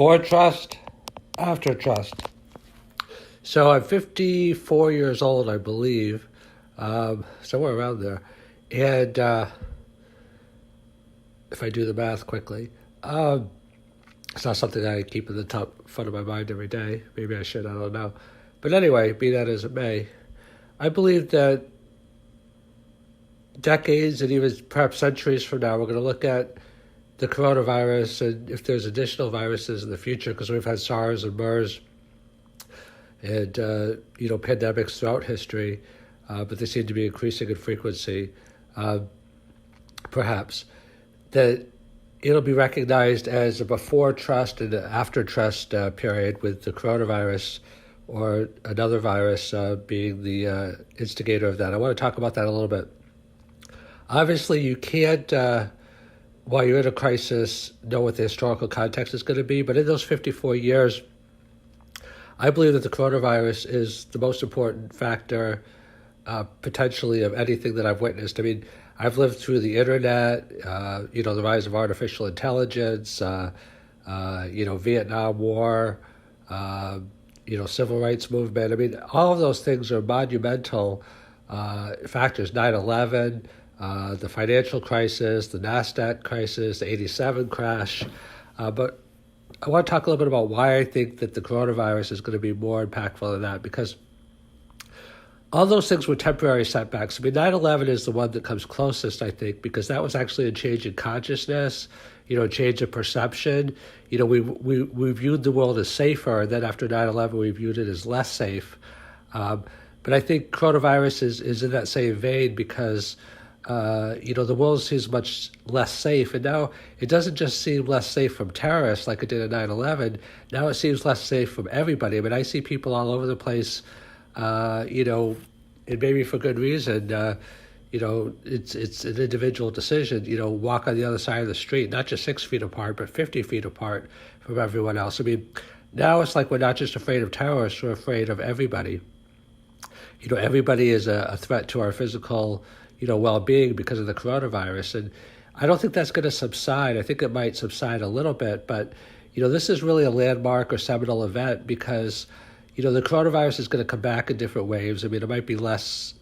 Before trust, after trust. So I'm 54 years old, I believe, somewhere around there. And if I do the math quickly, it's not something I keep in the top front of my mind every day. Maybe I should, I don't know. But anyway, be that as it may, I believe that decades and even perhaps centuries from now, we're going to look at the coronavirus and if there's additional viruses in the future, because we've had SARS and MERS and, pandemics throughout history, but they seem to be increasing in frequency, perhaps, that it'll be recognized as a before trust and an after trust period, with the coronavirus or another virus being the instigator of that. I want to talk about that a little bit. Obviously, you can't, while you're in a crisis, know what the historical context is going to be, but in those 54 years, I believe that the coronavirus is the most important factor, potentially, of anything that I've witnessed. I mean, I've lived through the internet, the rise of artificial intelligence, Vietnam War, civil rights movement. I mean, all of those things are monumental factors. 9/11, the financial crisis, the NASDAQ crisis, the 87 crash. But I want to talk a little bit about why I think that the coronavirus is going to be more impactful than that, because all those things were temporary setbacks. I mean, 9/11 is the one that comes closest, I think, because that was actually a change in consciousness, a change in perception. We viewed the world as safer, and then after 9/11, we viewed it as less safe. But I think coronavirus is in that same vein because, the world seems much less safe. And now it doesn't just seem less safe from terrorists like it did at 9/11. Now it seems less safe from everybody. I mean, I see people all over the place, and maybe for good reason. It's an individual decision, walk on the other side of the street, not just 6 feet apart, but 50 feet apart from everyone else. I mean, now it's like we're not just afraid of terrorists, we're afraid of everybody. Everybody is a threat to our physical, well-being because of the coronavirus. And I don't think that's going to subside. I think it might subside a little bit, but, this is really a landmark or seminal event because, the coronavirus is going to come back in different waves. I mean, it might be less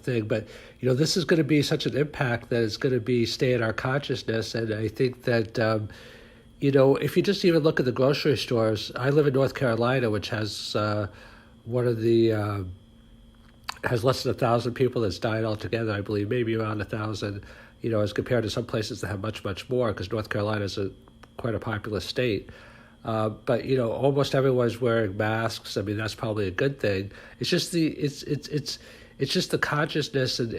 thing, but, this is going to be such an impact that it's going to stay in our consciousness. And I think that, if you just even look at the grocery stores, I live in North Carolina, which has has less than 1,000 people that's died altogether, I believe, maybe around 1,000, as compared to some places that have much, much more, because North Carolina is quite a populous state. But almost everyone's wearing masks. I mean, that's probably a good thing. It's just it's just the consciousness and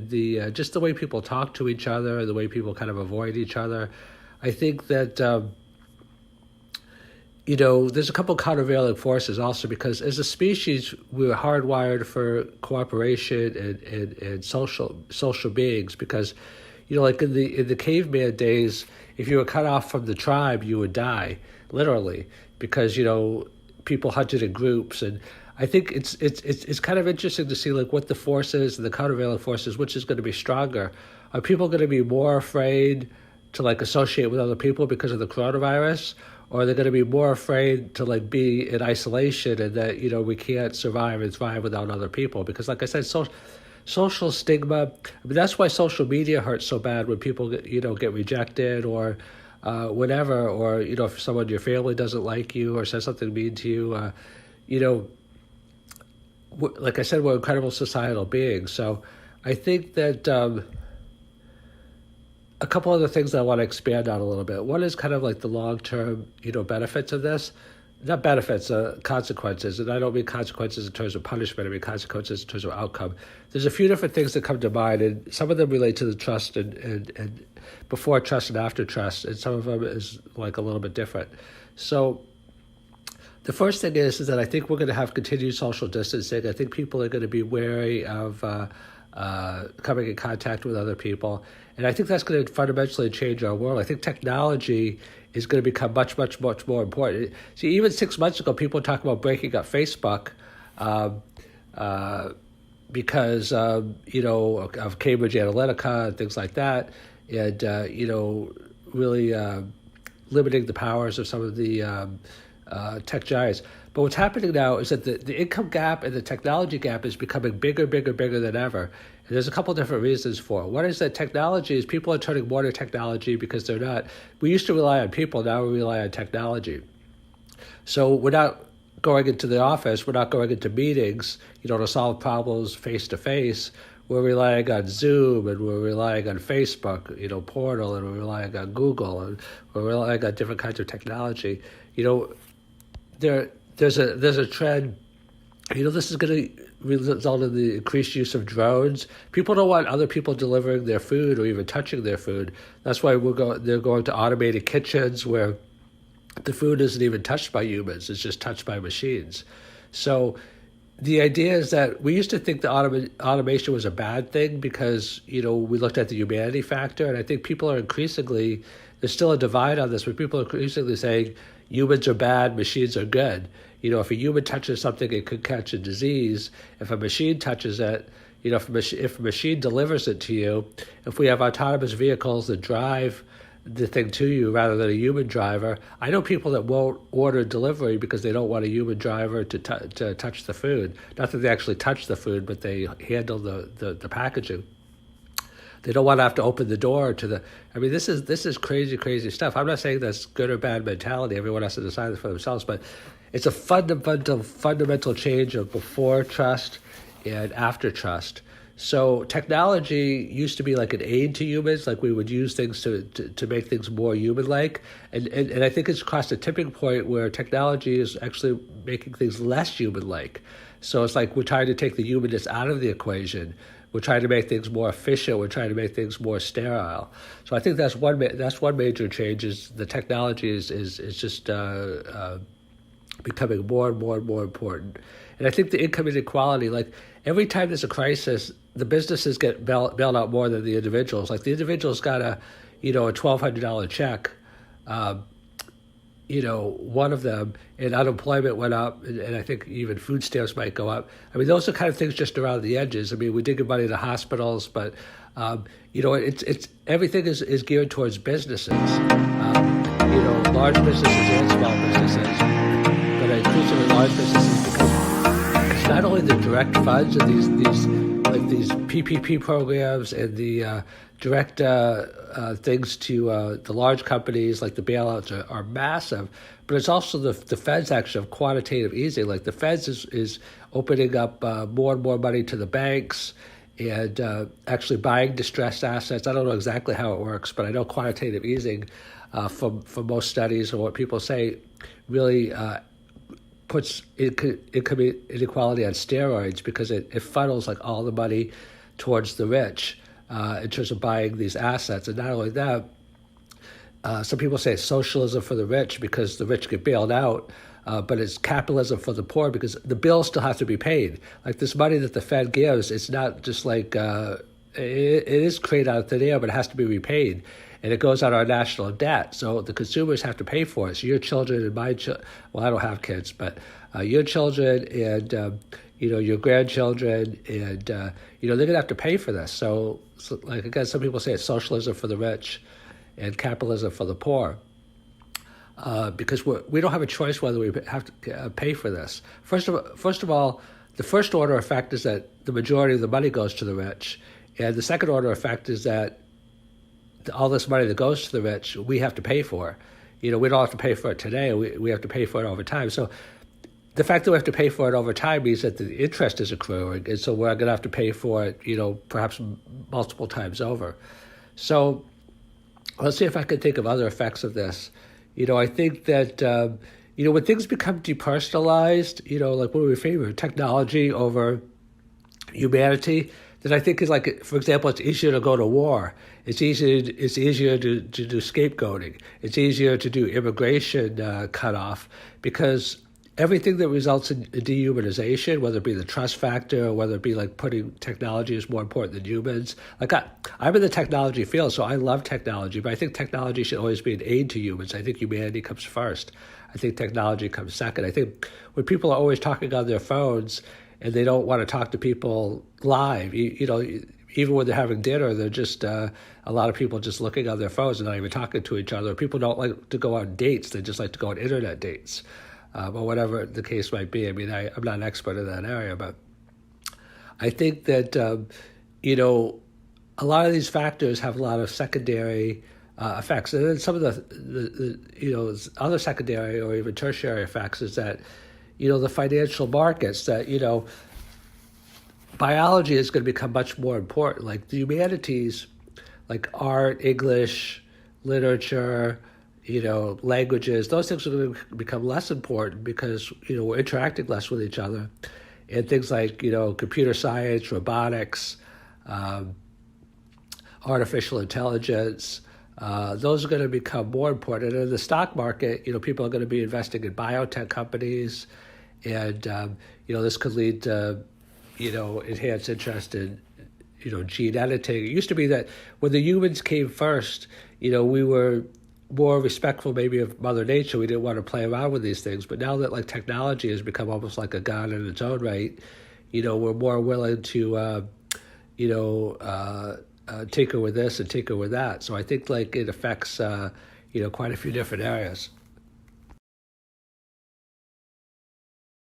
the just the way people talk to each other, the way people kind of avoid each other. I think that there's a couple of countervailing forces also, because as a species we were hardwired for cooperation and social beings, because like in the caveman days, if you were cut off from the tribe, you would die, literally, because people hunted in groups. And I think it's kind of interesting to see like what the forces and the countervailing forces, which is going to be stronger. Are people going to be more afraid to like associate with other people because of the coronavirus, or are they going to be more afraid to like be in isolation and that we can't survive and thrive without other people? Because like I said, social stigma. I mean, that's why social media hurts so bad when people get rejected or whatever, or if someone in your family doesn't like you or says something mean to you. Like I said, we're incredible societal beings. So I think that a couple other things that I want to expand on a little bit. One is kind of like the long-term, benefits of this. Not benefits, consequences. And I don't mean consequences in terms of punishment. I mean consequences in terms of outcome. There's a few different things that come to mind, and some of them relate to the trust and before trust and after trust, and some of them is like a little bit different. So the first thing is that I think we're going to have continued social distancing. I think people are going to be wary of coming in contact with other people. And I think that's going to fundamentally change our world. I think technology is going to become much, much, much more important. See, even 6 months ago, people were talking about breaking up Facebook because, of Cambridge Analytica and things like that. And, really limiting the powers of some of the tech giants. But what's happening now is that the income gap and the technology gap is becoming bigger than ever. And there's a couple different reasons for it. One is that people are turning more to technology because we used to rely on people, now we rely on technology. So we're not going into the office, we're not going into meetings, to solve problems face to face. We're relying on Zoom, and we're relying on Facebook, Portal, and we're relying on Google, and we're relying on different kinds of technology. There's a trend. This is going to result in the increased use of drones. People don't want other people delivering their food or even touching their food. That's why they're going to automated kitchens where the food isn't even touched by humans; it's just touched by machines. So the idea is that we used to think that automation was a bad thing because, we looked at the humanity factor. And I think people are increasingly, there's still a divide on this, but people are increasingly saying humans are bad, machines are good. If a human touches something, it could catch a disease. If a machine touches it, if a machine delivers it to you, if we have autonomous vehicles that drive the thing to you rather than a human driver. I know people that won't order delivery because they don't want a human driver to touch the food. Not that they actually touch the food, but they handle the packaging. They don't want to have to open the door to the. I mean, this is crazy stuff. I'm not saying that's good or bad mentality. Everyone has to decide for themselves, but it's a fundamental change of before trust and after trust. So technology used to be like an aid to humans, like we would use things to make things more human-like. And I think it's crossed a tipping point where technology is actually making things less human-like. So it's like we're trying to take the humanness out of the equation. We're trying to make things more efficient. We're trying to make things more sterile. So I think that's one major change is the technology is just becoming more and more important. And I think the income inequality, like every time there's a crisis, the businesses get bailed out more than the individuals. Like the individuals got a $1,200 check, one of them, and unemployment went up, and I think even food stamps might go up. I mean, those are kind of things just around the edges. I mean, we did give money to hospitals, but it's everything is geared towards businesses, large businesses and small businesses, but increasingly large businesses because it's not only the direct funds and these PPP programs and the direct things to the large companies, like the bailouts are massive, but it's also the Fed's action of quantitative easing. Like the Fed's is opening up more and more money to the banks and actually buying distressed assets. I don't know exactly how it works, but I know quantitative easing from most studies or what people say really puts income inequality on steroids because it funnels like all the money towards the rich in terms of buying these assets. And not only that, some people say it's socialism for the rich because the rich get bailed out, but it's capitalism for the poor because the bills still have to be paid. Like this money that the Fed gives, it's not just like it is created out of thin air, but it has to be repaid. And it goes on our national debt. So the consumers have to pay for it. So your children and my children, well, I don't have kids, but your children and, your grandchildren and, they're going to have to pay for this. So like, again, some people say it's socialism for the rich and capitalism for the poor because we don't have a choice whether we have to pay for this. First of all, the first order effect is that the majority of the money goes to the rich. And the second order effect is that all this money that goes to the rich, we have to pay for. We don't have to pay for it today. We have to pay for it over time. So the fact that we have to pay for it over time means that the interest is accruing. And so we're going to have to pay for it, perhaps multiple times over. So let's see if I can think of other effects of this. I think that, when things become depersonalized, like what we favor, technology over humanity, that I think is like, for example, it's easier to go to war. It's easier to do scapegoating. It's easier to do immigration cutoff because everything that results in dehumanization, whether it be the trust factor or whether it be like putting technology is more important than humans. Like I'm in the technology field, so I love technology, but I think technology should always be an aid to humans. I think humanity comes first. I think technology comes second. I think when people are always talking on their phones and they don't want to talk to people live, even when they're having dinner, they're just a lot of people just looking on their phones and not even talking to each other. People don't like to go on dates; they just like to go on internet dates, or whatever the case might be. I mean, I'm not an expert in that area, but I think that a lot of these factors have a lot of secondary effects, and then some of the other secondary or even tertiary effects is that the financial markets that biology is going to become much more important. Like the humanities, like art, English, literature, languages, those things are going to become less important because, we're interacting less with each other. And things like, computer science, robotics, artificial intelligence, those are going to become more important. And in the stock market, people are going to be investing in biotech companies. And, this could lead to enhanced interest in, gene editing. It used to be that when the humans came first, we were more respectful maybe of Mother Nature. We didn't want to play around with these things. But now that like technology has become almost like a god in its own right, we're more willing to, tinker with this and tinker with that. So I think like it affects, quite a few different areas.